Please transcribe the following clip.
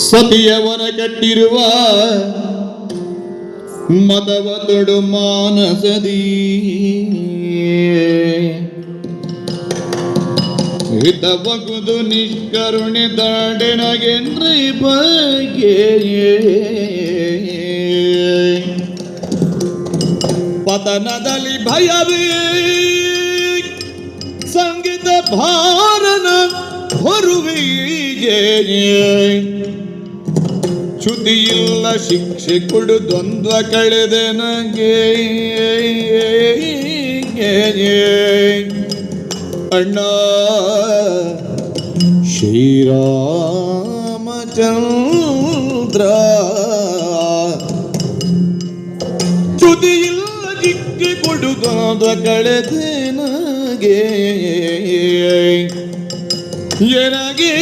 ಸತಿಯವನ ಕಟ್ಟಿರುವ ಮದವ ತೊಡು ಮಾನಸದಿ ಹಿತವಗುದು ನಿಷ್ಕರುಣೆ ದಾಡೆನಗೆನ್ರಿ ಬಗ್ಗೆ ಪತನದಲ್ಲಿ ಭಯವೇ ಸಂಗೀತ ಭಾರನ ಹೊರುವಿಗೆ ಚ್ಯುತಿಯಿಲ್ಲ ಶಿಕ್ಷೆ ಕೊಡು ದ್ವಂದ್ವ ಕಳೆದೆ ನನಗೆ ಅಣ್ಣ ಶ್ರೀರಾಮಚಂದ್ರ ಚ್ಯುತಿಯಿಲ್ಲ ಶಿಕ್ಷೆ ಕೊಡು ದ್ವಂದ್ವ ಕಳೆದೆ ನನಗೆ ಏನಾಗಿ